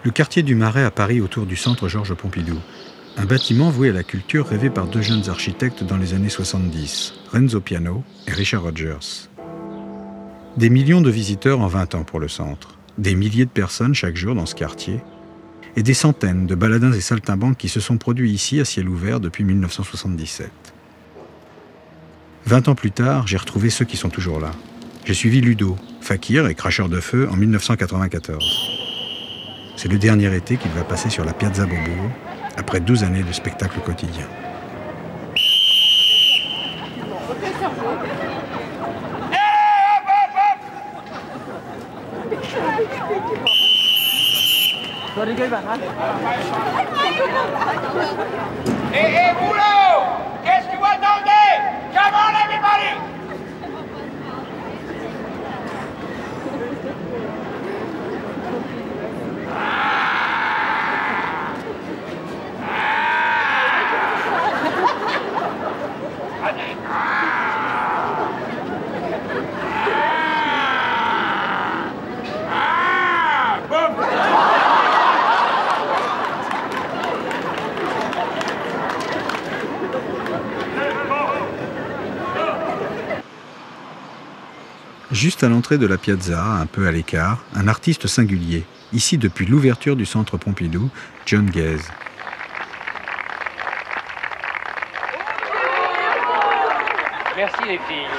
Le quartier du Marais à Paris autour du centre Georges Pompidou. Un bâtiment voué à la culture rêvé par deux jeunes architectes dans les années 70, Renzo Piano et Richard Rogers. Des millions de visiteurs en 20 ans pour le centre, des milliers de personnes chaque jour dans ce quartier, et des centaines de baladins et saltimbanques qui se sont produits ici à ciel ouvert depuis 1977. 20 ans plus tard, j'ai retrouvé ceux qui sont toujours là. J'ai suivi Ludo, fakir et cracheur de feu en 1994. C'est le dernier été qu'il va passer sur la Piazza Beaubourg, après 12 années de spectacle quotidien. Hé, boulot! Qu'est-ce que vous attendez? Come on, everybody! Juste à l'entrée de la piazza, un peu à l'écart, un artiste singulier, ici depuis l'ouverture du centre Pompidou, John Gaze. Merci les filles.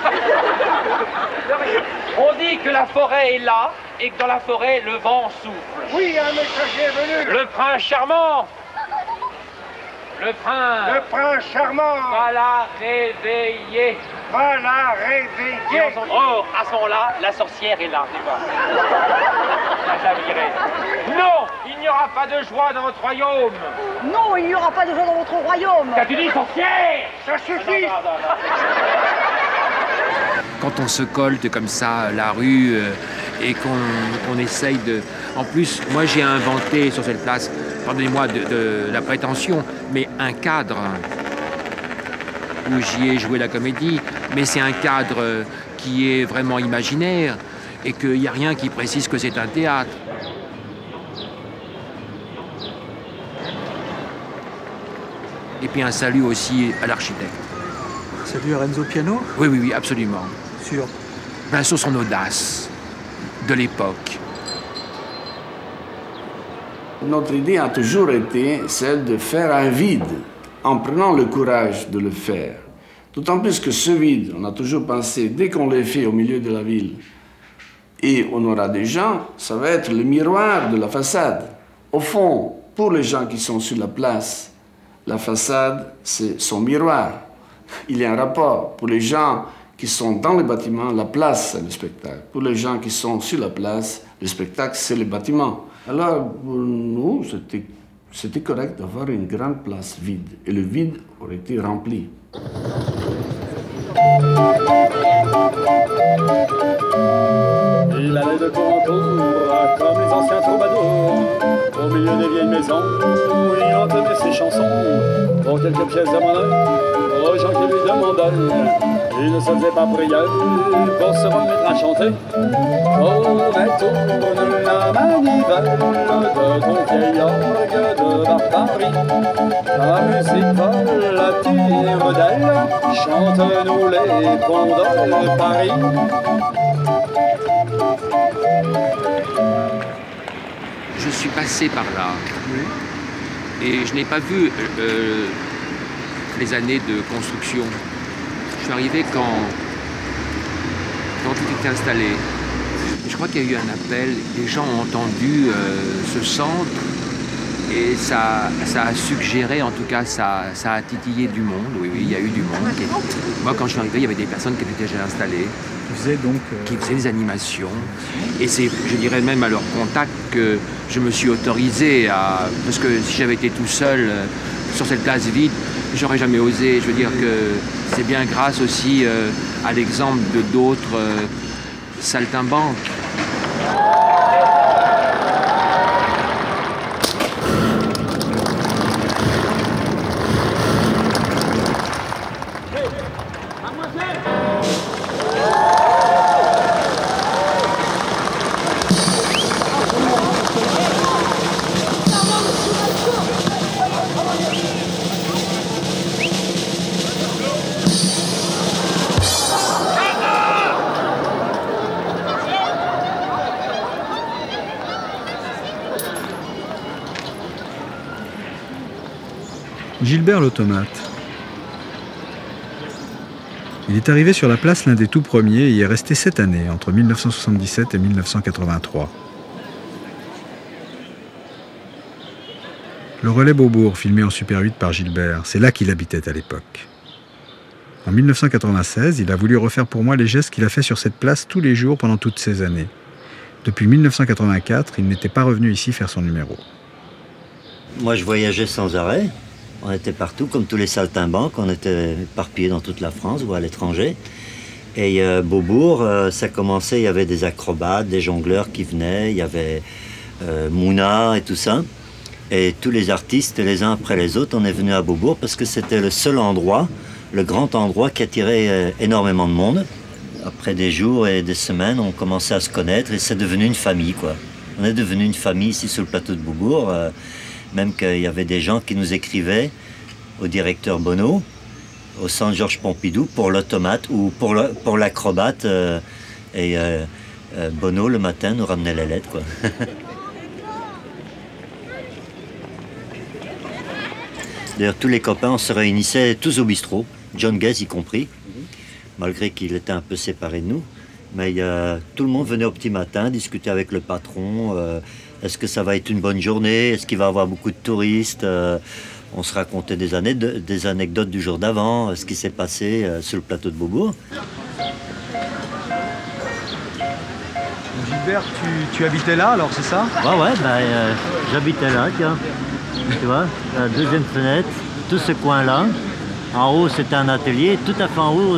On dit que la forêt est là et que dans la forêt, le vent souffle. Oui, un messager est venu. Le prince charmant. Le prince charmant. Va la réveiller. Va la Et réveiller. oh, à ce moment-là, la sorcière est là, c'est pas. La virée. Non, il n'y aura pas de joie dans votre royaume. Non, il n'y aura pas de joie dans votre royaume. Qu'as-tu dit, sorcière? Ça suffit. Non. Quand on se colte comme ça la rue et qu'on essaye de... En plus, moi j'ai inventé sur cette place, pardonnez-moi de la prétention, mais un cadre où j'y ai joué la comédie, mais c'est un cadre qui est vraiment imaginaire et qu'il n'y a rien qui précise que c'est un théâtre. Et puis un salut aussi à l'architecte. Salut à Renzo Piano? Oui, absolument. Sûr. Ben, sur son audace de l'époque. Notre idée a toujours été celle de faire un vide, en prenant le courage de le faire. D'autant plus que ce vide, on a toujours pensé, dès qu'on le fait au milieu de la ville, et on aura des gens, ça va être le miroir de la façade. Au fond, pour les gens qui sont sur la place, la façade, c'est son miroir. Il y a un rapport. Pour les gens qui sont dans le bâtiment, la place, c'est le spectacle. Pour les gens qui sont sur la place, le spectacle, c'est le bâtiment. Alors, pour nous, c'était correct d'avoir une grande place vide. Et le vide aurait été rempli. Il allait de tour en tour, comme les anciens troubadours. Au milieu des vieilles maisons, il entendait ses chansons. Pour quelques pièces de monnaie, aux gens qui lui demandaient. Il ne se faisait pas prière pour se remettre à chanter. Oh, mais tourne la manivelle de ton vieil orgue de barbarie. La musique volatile d'elle, chante-nous les ponts de Paris. Je suis passé par là et je n'ai pas vu les années de construction. Je suis arrivé quand tout était installé. Je crois qu'il y a eu un appel, les gens ont entendu ce centre et ça a suggéré, en tout cas, ça a titillé du monde. Oui, il y a eu du monde. Moi, quand je suis arrivé, il y avait des personnes qui étaient déjà installées. Qui faisaient des animations. Et c'est, je dirais même à leur contact, que je me suis autorisé à... Parce que si j'avais été tout seul sur cette place vide, j'aurais jamais osé. Je veux dire que c'est bien grâce aussi à l'exemple de d'autres saltimbanques. Gilbert l'automate. Il est arrivé sur la place l'un des tout premiers et y est resté 7 années, entre 1977 et 1983. Le relais Beaubourg, filmé en Super 8 par Gilbert, c'est là qu'il habitait à l'époque. En 1996, il a voulu refaire pour moi les gestes qu'il a fait sur cette place tous les jours pendant toutes ces années. Depuis 1984, il n'était pas revenu ici faire son numéro. Moi, je voyageais sans arrêt. On était partout, comme tous les saltimbanques. On était éparpillés dans toute la France ou à l'étranger. Et Beaubourg, ça commençait, il y avait des acrobates, des jongleurs qui venaient, il y avait Mouna et tout ça. Et tous les artistes, les uns après les autres, on est venus à Beaubourg parce que c'était le seul endroit, le grand endroit qui attirait énormément de monde. Après des jours et des semaines, on commençait à se connaître et c'est devenu une famille, quoi. On est devenu une famille ici sur le plateau de Beaubourg, même qu'il y avait des gens qui nous écrivaient au directeur Bonneau, au centre Georges Pompidou, pour l'automate ou pour l'acrobate. Bonneau, le matin, nous ramenait les lettres, quoi. D'ailleurs, tous les copains, on se réunissait tous au bistrot, John Guez y compris, malgré qu'il était un peu séparé de nous. Mais tout le monde venait au petit matin discuter avec le patron. Est-ce que ça va être une bonne journée? Est-ce qu'il va y avoir beaucoup de touristes? On se racontait des anecdotes du jour d'avant, ce qui s'est passé sur le plateau de Beaubourg. Gilbert, tu habitais là alors, c'est ça? Ouais, j'habitais là, tiens. Tu vois, la deuxième fenêtre, tout ce coin-là. En haut, c'était un atelier. Tout à fait en haut,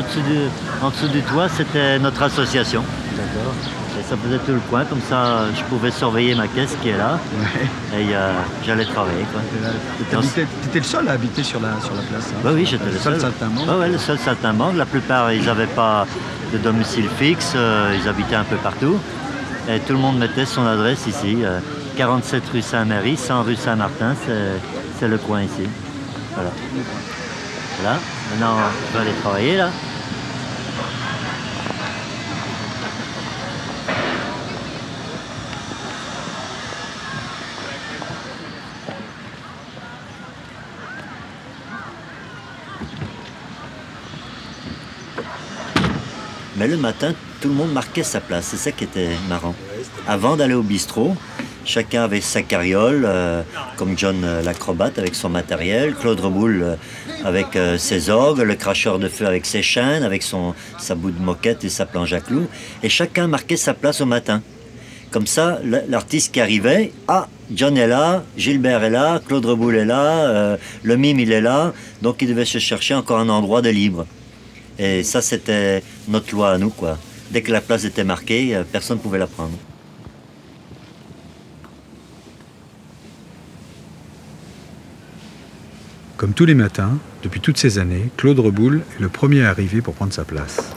en dessous du toit, c'était notre association. D'accord. Et ça faisait tout le coin, comme ça, je pouvais surveiller ma caisse qui est là. Ouais. Et j'allais travailler, quoi. Tu étais le seul à habiter sur la place, hein? Bah oui, j'étais le seul. Saltimbanque. Ouais, le seul saltimbanque. La plupart, ils n'avaient pas de domicile fixe. Ils habitaient un peu partout. Et tout le monde mettait son adresse ici. 47 rue Saint-Méry, 100 rue Saint-Martin, c'est le coin ici. Voilà. Voilà, maintenant je vais aller travailler là. Mais le matin, tout le monde marquait sa place, c'est ça qui était marrant. Avant d'aller au bistrot, chacun avait sa carriole, comme John l'acrobate avec son matériel, Claude Reboul avec ses orgues, le cracheur de feu avec ses chaînes, avec sa bout de moquette et sa planche à clous. Et chacun marquait sa place au matin. Comme ça, l'artiste qui arrivait, ah, John est là, Gilbert est là, Claude Reboul est là, le mime il est là, donc il devait se chercher encore un endroit de libre. Et ça, c'était notre loi à nous, quoi. Dès que la place était marquée, personne ne pouvait la prendre. Comme tous les matins, depuis toutes ces années, Claude Reboul est le premier à arriver pour prendre sa place.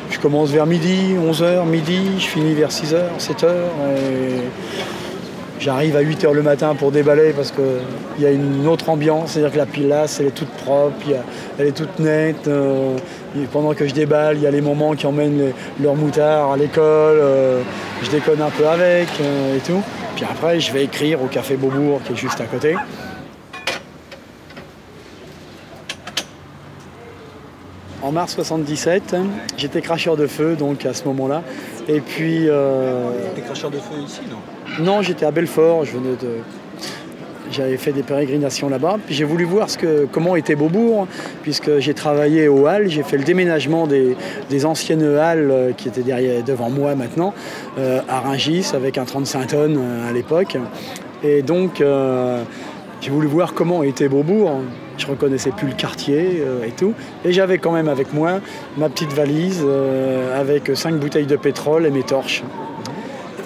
Je commence vers midi, 11h, midi, je finis vers 6h, 7h. Et j'arrive à 8h le matin pour déballer parce qu'il y a une autre ambiance, c'est-à-dire que la pilasse, elle est toute propre, elle est toute nette. Et pendant que je déballe, il y a les mamans qui emmènent leurs moutards à l'école, je déconne un peu avec et tout. Puis après, je vais écrire au Café Beaubourg qui est juste à côté. En mars 77, j'étais cracheur de feu, donc à ce moment-là. Et puis... T'es cracheur de feu ici, non? Non, j'étais à Belfort, j'avais fait des pérégrinations là-bas. Puis j'ai voulu voir comment était Beaubourg, puisque j'ai travaillé aux Halles, j'ai fait le déménagement des anciennes Halles qui étaient devant moi maintenant, à Rungis, avec un 35 tonnes à l'époque. Et donc, j'ai voulu voir comment était Beaubourg. Je reconnaissais plus le quartier et tout. Et j'avais quand même avec moi ma petite valise avec 5 bouteilles de pétrole et mes torches.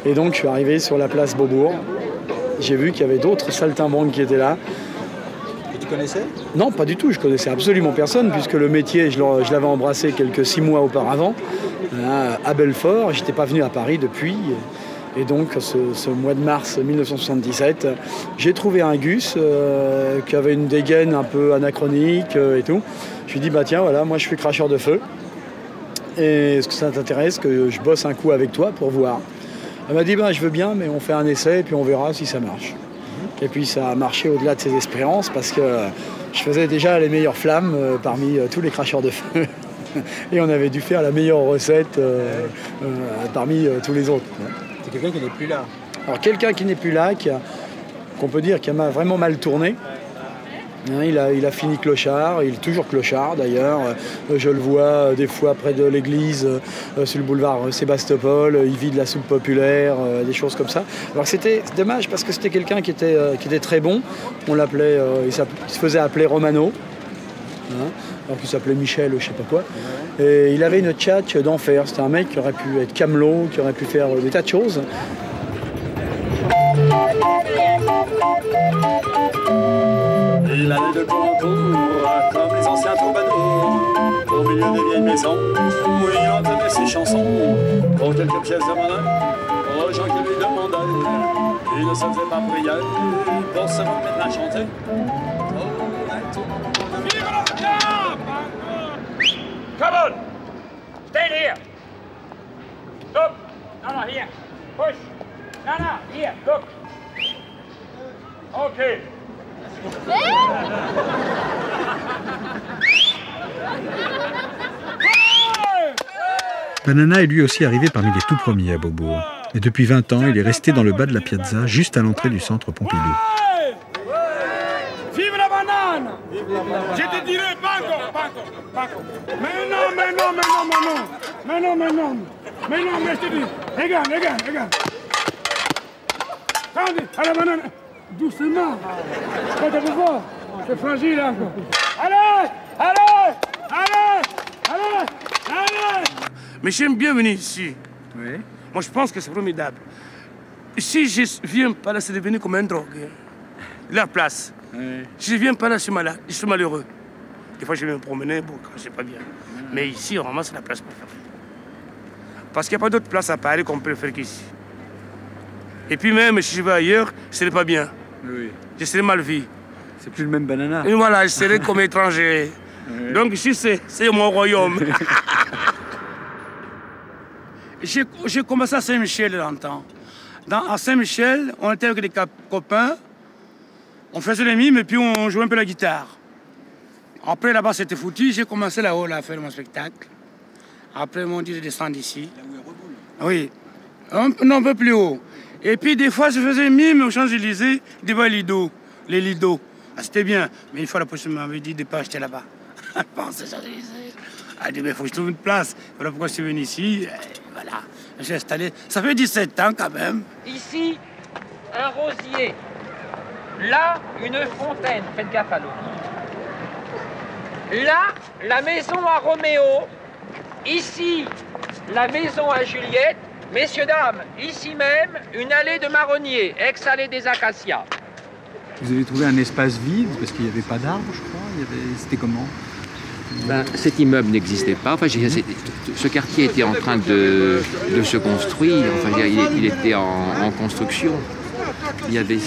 Et donc je suis arrivé sur la place Beaubourg. J'ai vu qu'il y avait d'autres saltimbanques qui étaient là. Et tu connaissais? Non, pas du tout. Je connaissais absolument personne puisque le métier, je l'avais embrassé 6 mois auparavant à Belfort. J'étais pas venu à Paris depuis. Et donc, ce mois de mars 1977, j'ai trouvé un Gus qui avait une dégaine un peu anachronique et tout. Je lui ai dit, bah tiens, voilà, moi je suis cracheur de feu. Et est-ce que ça t'intéresse que je bosse un coup avec toi pour voir? Elle m'a dit, bah, je veux bien, mais on fait un essai et puis on verra si ça marche. Et puis ça a marché au-delà de ses espérances parce que je faisais déjà les meilleures flammes parmi tous les cracheurs de feu. Et on avait dû faire la meilleure recette parmi tous les autres. C'est quelqu'un qui n'est plus là. Alors quelqu'un qui n'est plus là, qu'on peut dire qui a vraiment mal tourné. Hein, il a fini clochard, il est toujours clochard d'ailleurs. Je le vois des fois près de l'église, sur le boulevard Sébastopol, il vide la soupe populaire, des choses comme ça. Alors c'était dommage parce que c'était quelqu'un qui était très bon. On l'appelait, il se faisait appeler Romano. Hein, alors qu'il s'appelait Michel, je sais pas quoi. Et il avait une tchatche d'enfer. C'était un mec qui aurait pu être camelot, qui aurait pu faire des tas de choses. L'année de concours, comme les anciens troubadours, au milieu des vieilles maisons, où il entendait ses chansons, pour quelques pièces de monnaie, aux gens qui lui demandaient, il ne se faisait pas prier, pour se remettre à chanter. Come on! Stand here! Look! No, here! Push! No, here! Look! Okay! Banana est lui aussi arrivé parmi les tout premiers à Beaubourg. Et depuis 20 ans, il est resté dans le bas de la piazza, juste à l'entrée du centre Pompidou. Vive la banane! Je te dirai Paco! Mais non, mais je te dis, regarde. Attendez, à la banane, doucement, pas de pouvoir, c'est fragile encore. Allez! Mais j'aime bien venir ici. Oui. Moi, je pense que c'est formidable. Si je viens pas là, c'est devenu comme un drogue. La place. Oui. Si je viens pas là, je suis malade, je suis malheureux. Des fois, je vais me promener quand je sais pas bien. Mais ici, vraiment, c'est la place pour faire. Parce qu'il n'y a pas d'autre place à Paris qu'on peut le faire qu'ici. Et puis même, si je vais ailleurs, ce n'est pas bien. Oui. Je serai mal vu. C'est plus le même Banana. Et voilà, je serai comme étranger. Oui. Donc ici, c'est mon royaume. J'ai commencé à Saint-Michel longtemps. À Saint-Michel, on était avec des copains. On faisait les mimes et puis on jouait un peu la guitare. Après, là-bas, c'était foutu. J'ai commencé là-haut à faire mon spectacle. Après, ils m'ont dit de descendre ici. Là où il reboule. Oui. Un peu plus haut. Et puis, des fois, je faisais mime aux Champs-Élysées devant les Lido. Ah, c'était bien. Mais une fois, la police m'avait dit de ne pas acheter là-bas. Pensez Champs-Élysées. Elle dit, mais il faut que je trouve une place. Voilà pourquoi je suis venu ici. Et voilà. J'ai installé. Ça fait 17 ans quand même. Ici, un rosier. Là, une fontaine. Faites gaffe à l'eau. Là, la maison à Roméo. Ici, la maison à Juliette. Messieurs, dames, ici même, une allée de marronniers, ex-allée des acacias. Vous avez trouvé un espace vide parce qu'il n'y avait pas d'arbres, je crois. C'était comment? Cet immeuble n'existait pas. Enfin, ce quartier était en train de se construire. Enfin, il était en construction. Il y avait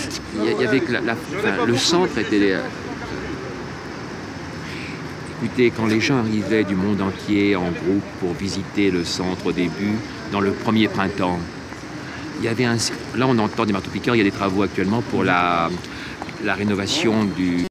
le centre était. Écoutez, quand les gens arrivaient du monde entier en groupe pour visiter le centre au début, dans le premier printemps, il y avait là on entend des marteaux-piqueurs, il y a des travaux actuellement pour la rénovation du